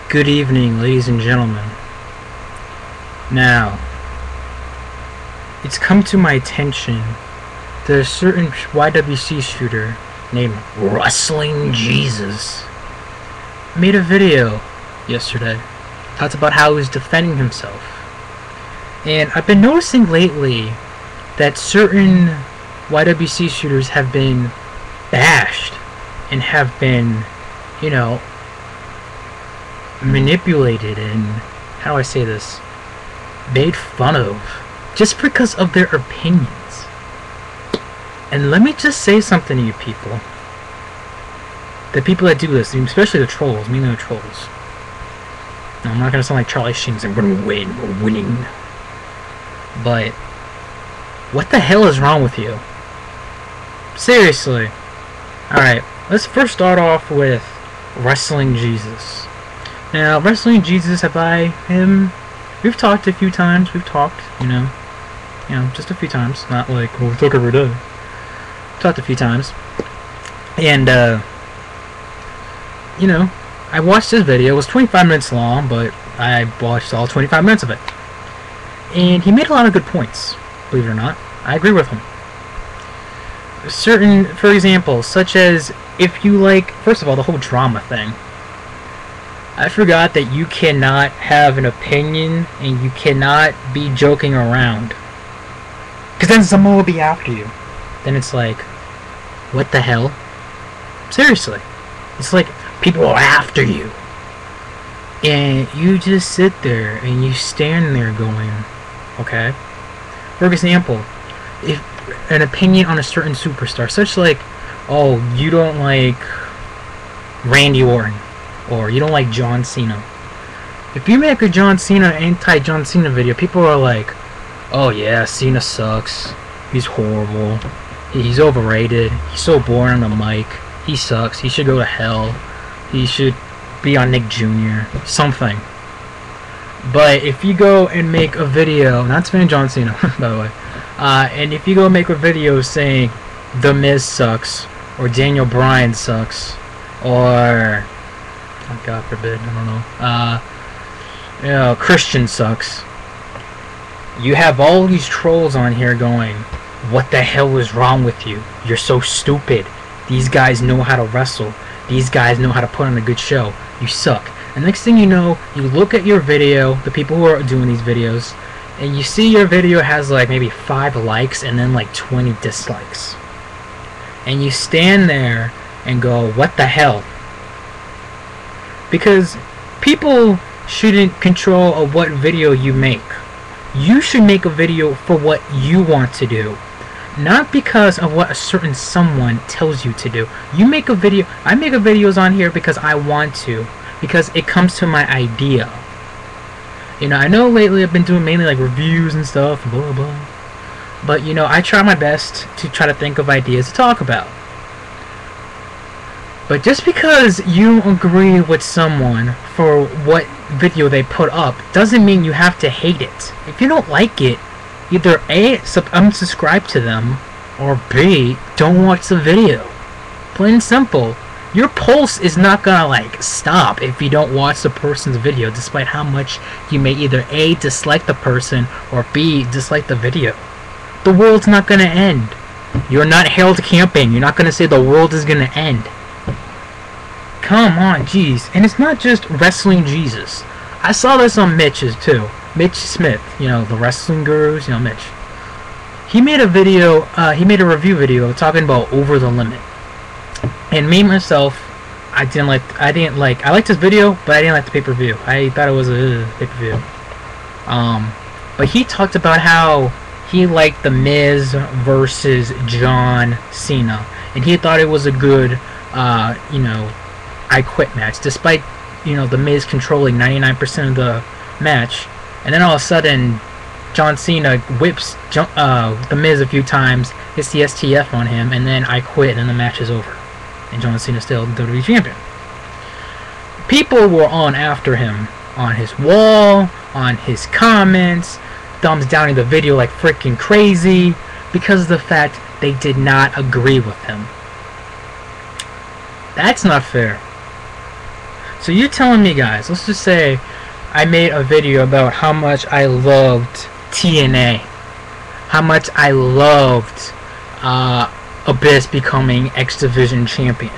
Good evening, ladies and gentlemen. Now, it's come to my attention that a certain YWC shooter named Wrestling Jesus made a video yesterday. Talked about how he was defending himself. And I've been noticing lately that certain YWC shooters have been bashed and have been, you know, manipulated and, how do I say this, made fun of just because of their opinions. And let me just say something to you people. The people that do this, especially the trolls, mainly the trolls. Now, I'm not going to sound like Charlie Sheen, I'm going to win, we're winning. But what the hell is wrong with you? Seriously. Alright, let's first start off with Wrestling Jesus. Now, Wrestling Jesus, we've talked a few times, you know, just a few times, not like, well, we talk every day. Talked a few times. And, you know, I watched this video. It was 25 minutes long, but I watched all 25 minutes of it. And he made a lot of good points, believe it or not. I agree with him. For example, such as, if you like, first of all, the whole drama thing. I forgot that you cannot have an opinion and you cannot be joking around. Because then someone will be after you. Then it's like, what the hell? Seriously. It's like, people are after you. And you just sit there and you stand there going, okay? For example, if an opinion on a certain superstar, such like, oh, you don't like Randy Orton, or you don't like John Cena. If you make a John Cena, anti-John Cena video, people are like, oh yeah, Cena sucks, he's horrible, he's overrated, he's so boring on the mic, he sucks, he should go to hell, he should be on Nick Jr., something. But if you go and make a video, not to John Cena, by the way, and if you go make a video saying The Miz sucks, or Daniel Bryan sucks, or, oh, God forbid, I don't know, you know, Christian sucks, you have all these trolls on here going, what the hell is wrong with you? You're so stupid. These guys know how to wrestle. These guys know how to put on a good show. You suck. And next thing you know, you look at your video, the people who are doing these videos, and you see your video has like maybe 5 likes and then like 20 dislikes. And you stand there and go, what the hell? Because people shouldn't control what video you make. You should make a video for what you want to do, not because of what a certain someone tells you to do. You make a video, I make videos on here because I want to, because it comes to my idea. You know, I know lately I've been doing mainly like reviews and stuff, blah blah, but you know, I try my best to try to think of ideas to talk about. But just because you agree with someone for what video they put up doesn't mean you have to hate it. If you don't like it, either A, unsubscribe to them, or B, don't watch the video. Plain and simple. Your pulse is not gonna like stop if you don't watch the person's video, despite how much you may either A, dislike the person, or B, dislike the video. The world's not gonna end. You're not Harold Camping. You're not gonna say the world is gonna end. Come on, jeez. And it's not just Wrestling Jesus. I saw this on Mitch's too. Mitch Smith, you know, the wrestling gurus, you know, Mitch. He made a video, he made a review video talking about Over the Limit. And me, myself, I liked his video, but I didn't like the pay-per-view. I thought it was a pay-per-view. But he talked about how he liked The Miz versus John Cena. And he thought it was a good, you know, I Quit match, despite, you know, The Miz controlling 99% of the match. And then all of a sudden, John Cena whips The Miz a few times, hits the STF on him, and then I Quit, and then the match is over. And John Cena's still the WWE champion. People were on after him, on his wall, on his comments, thumbs downing the video like freaking crazy, because of the fact they did not agree with him. That's not fair. So you're telling me, guys, let's just say I made a video about how much I loved TNA, how much I loved Abyss becoming X Division champion,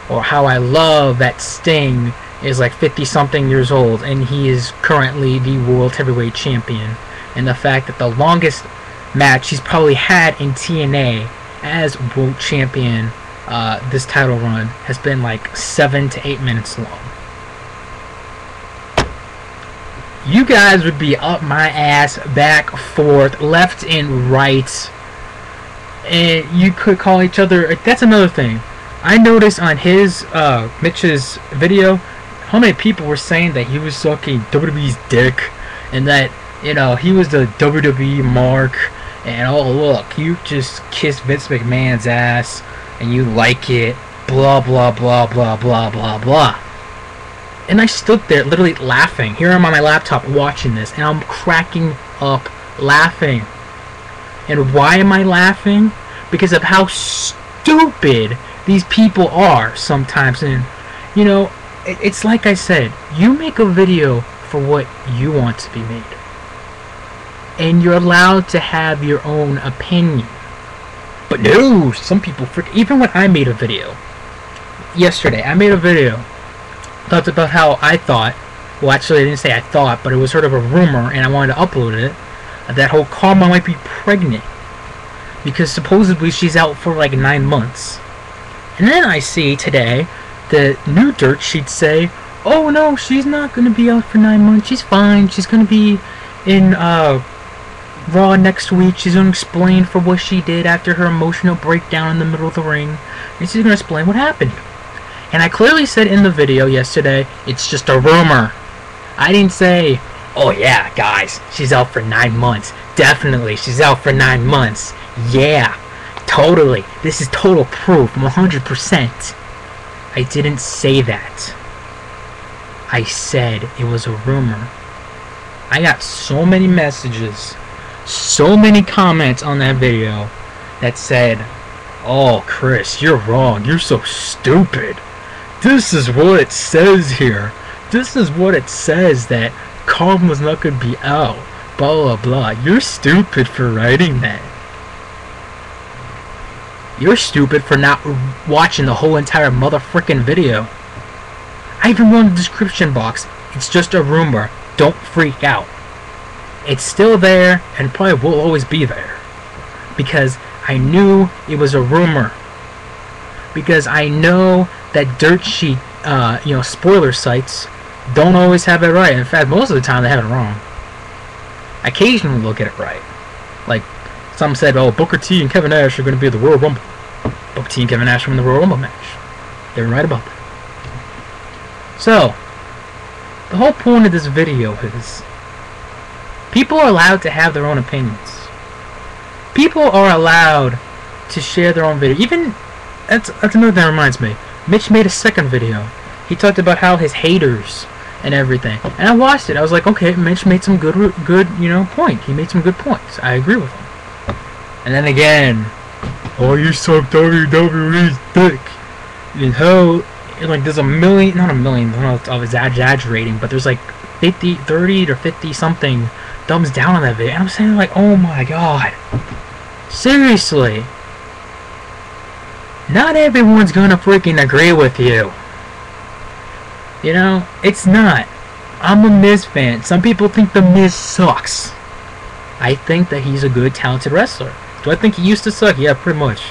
or how I love that Sting is like 50-something years old and he is currently the World Heavyweight Champion, and the fact that the longest match he's probably had in TNA as World Champion this title run has been like 7 to 8 minutes long. You guys would be up my ass, back, forth, left, and right, and you could call each other. That's another thing. I noticed on his Mitch's video how many people were saying that he was sucking WWE's dick, and that, you know, he was the WWE mark, and oh look, you just kissed Vince McMahon's ass and you like it, blah blah blah blah blah blah blah. And I stood there literally laughing. Here I'm on my laptop watching this, and I'm cracking up laughing. And why am I laughing? Because of how stupid these people are sometimes. And, you know, it's like I said, you make a video for what you want to be made. And you're allowed to have your own opinion. But no, some people even when I made a video yesterday, I made a video talked about how I thought, well, actually I didn't say I thought, but it was sort of a rumor and I wanted to upload it, that whole Karma might be pregnant because supposedly she's out for like 9 months. And then I see today the new dirt sheet say, oh no, she's not going to be out for 9 months, she's fine, she's going to be in Raw next week, she's going to explain for what she did after her emotional breakdown in the middle of the ring, and she's going to explain what happened. And I clearly said in the video yesterday, it's just a rumor. I didn't say, oh yeah, guys, she's out for 9 months. Definitely, she's out for 9 months. Yeah, totally. This is total proof, 100%. I didn't say that. I said it was a rumor. I got so many messages, so many comments on that video that said, oh, Chris, you're wrong. You're so stupid. This is what it says here. This is what it says, that Karma's not going to be out. Blah, blah, blah. You're stupid for writing that. You're stupid for not watching the whole entire motherfucking video. I even wrote in the description box, it's just a rumor. Don't freak out. It's still there and probably will always be there. Because I knew it was a rumor. Because I know that dirt sheet, you know, spoiler sites don't always have it right. In fact, most of the time they have it wrong. Occasionally they'll get it right. Like, some said, oh, Booker T and Kevin Nash are going to be at the Royal Rumble. Booker T and Kevin Nash were in the Royal Rumble match. They were right about that. So, the whole point of this video is, people are allowed to have their own opinions. People are allowed to share their own video. Even, that's another thing that reminds me. Mitch made a second video. He talked about how his haters and everything. And I watched it. I was like, okay, Mitch made some good, you know, point. He made some good points. I agree with him. And then again, oh, you suck WWE's dick. And how, like, there's a million, not a million, I don't know, I was exaggerating, but there's like 30 or 50 something thumbs down on that video. And I'm saying, like, oh my god. Seriously. Not everyone's gonna freaking agree with you. You know, it's not. I'm a Miz fan. Some people think The Miz sucks. I think that he's a good, talented wrestler. Do I think he used to suck? Yeah, pretty much.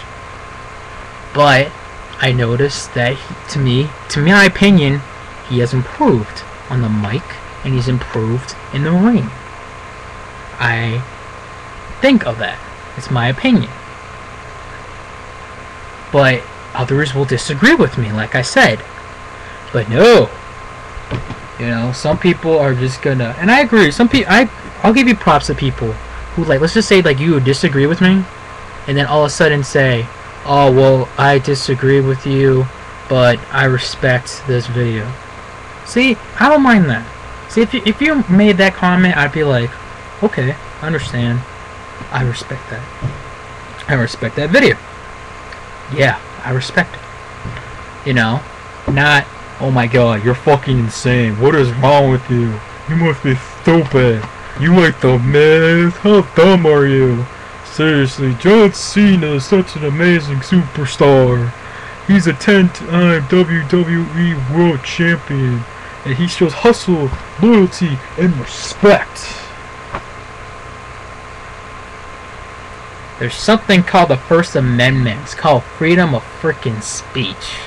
But I noticed that, to my opinion, he has improved on the mic, and he's improved in the ring. I think of that. It's my opinion. But others will disagree with me, like I said. But no. You know, some people are just gonna, and I agree, some people, I'll give you props to people who, like, let's just say, like, you would disagree with me, and then all of a sudden say, oh, well, I disagree with you, but I respect this video. See, I don't mind that. See, if you made that comment, I'd be like, okay, I understand. I respect that. I respect that video. Yeah, I respect it. You know, not Oh my god, you're fucking insane. What is wrong with you? You must be stupid. You like The Miz? How dumb are you? Seriously, John Cena is such an amazing superstar. He's a 10-time WWE World Champion, and he shows hustle, loyalty, and respect. There's something called the First Amendment. It's called freedom of frickin' speech.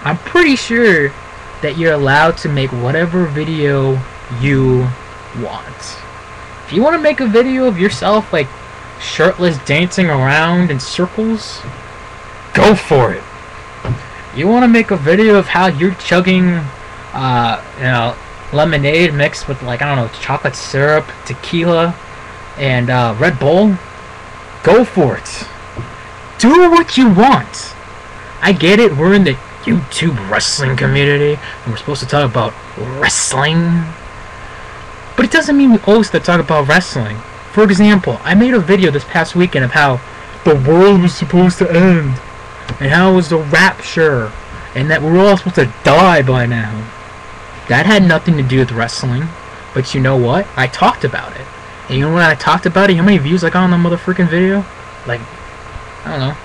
I'm pretty sure that you're allowed to make whatever video you want. If you want to make a video of yourself like shirtless dancing around in circles, go for it. You want to make a video of how you're chugging lemonade mixed with, like, I don't know, chocolate syrup, tequila, and Red Bull, go for it. Do what you want. I get it, we're in the YouTube wrestling community and we're supposed to talk about wrestling, but it doesn't mean we always have to talk about wrestling. For example, I made a video this past weekend of how the world was supposed to end and how it was the rapture and that we're all supposed to die by now. That had nothing to do with wrestling, but you know what? I talked about it. And you know when I talked about it, you know how many views I got on the motherfucking video? Like, I don't know,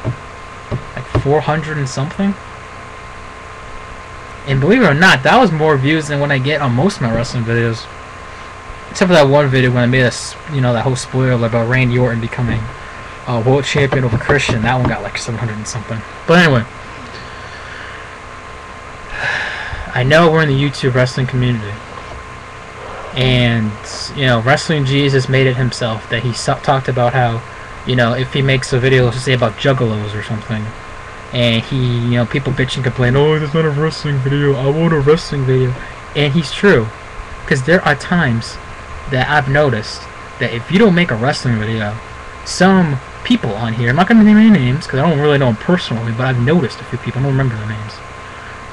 like 400 and something? And believe it or not, that was more views than what I get on most of my wrestling videos. Except for that one video when I made that whole spoiler about Randy Orton becoming world champion over Christian. That one got like 700 and something. But anyway, I know we're in the YouTube wrestling community, and Wrestling Jesus made it himself that he talked about how, if he makes a video, let's just say about juggalos or something, and he, people bitch and complain, oh, that's not a wrestling video, I want a wrestling video. And he's true, because there are times that I've noticed that if you don't make a wrestling video, some people on here, I'm not going to name any names because I don't really know them personally, but I've noticed a few people, I don't remember their names,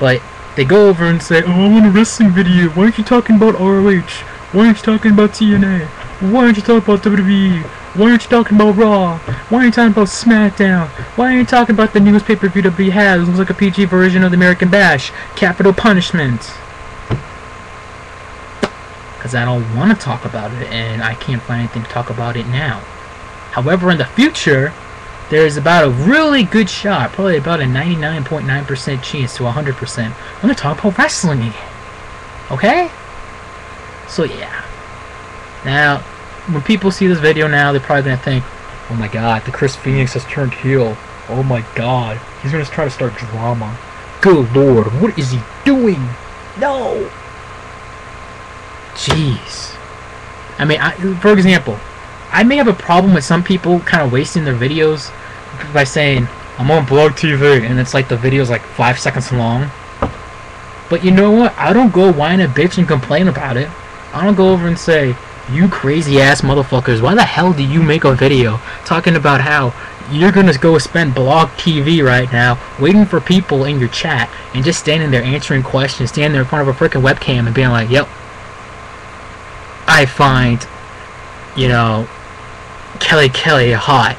but they go over and say, oh, I want a wrestling video, why aren't you talking about ROH, why aren't you talking about TNA, why aren't you talking about WWE, why aren't you talking about Raw, why aren't you talking about SmackDown, why aren't you talking about the newest pay-per-view WWE has, it looks like a PG version of the American Bash, Capital Punishment. Because I don't want to talk about it, and I can't find anything to talk about it now. However, in the future, there's about a really good shot, probably about a 99.9% chance to 100%, I'm going to talk about wrestling again. Okay? So yeah. Now, when people see this video now, they're probably going to think, oh my god, the Chris Phoenix has turned heel. Oh my god, he's going to try to start drama. Good lord, what is he doing? No! Jeez. I mean, for example, I may have a problem with some people kind of wasting their videos by saying, I'm on blog TV, and it's like the video's like 5 seconds long. But you know what? I don't go whine a bitch and complain about it. I don't go over and say, you crazy ass motherfuckers, why the hell do you make a video talking about how you're gonna go spend blog TV right now waiting for people in your chat and just standing there answering questions, standing there in front of a freaking webcam and being like, yep, I find, Kelly hot,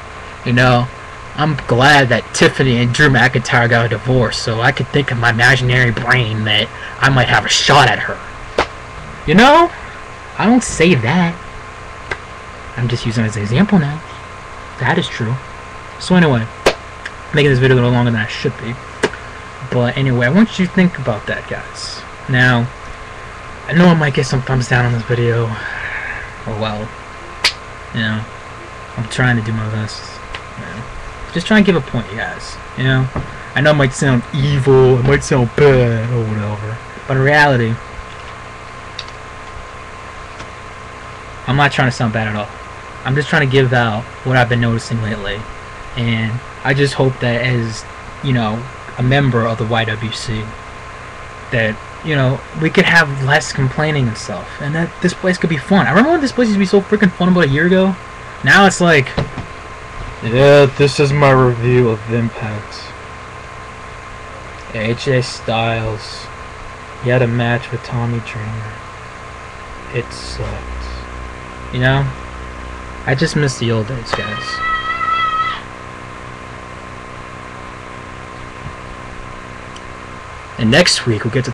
I'm glad that Tiffany and Drew McIntyre got a divorce, so I could think in my imaginary brain that I might have a shot at her. I don't say that. I'm just using it as an example now. That is true. So anyway, making this video a little longer than I should be. But anyway, I want you to think about that, guys. Now, I know I might get some thumbs down on this video. Oh well. I'm trying to do my best. Just trying to give a point, you guys. I know it might sound evil, it might sound bad, or whatever. But in reality, I'm not trying to sound bad at all. I'm just trying to give out what I've been noticing lately. And I just hope that as, a member of the YWC, that, we could have less complaining and stuff. And that this place could be fun. I remember when this place used to be so freaking fun about a year ago. Now it's like, yeah, this is my review of Impact. AJ Styles, he had a match with Tommy Dreamer. It sucked. I just miss the old days, guys. And next week we'll get to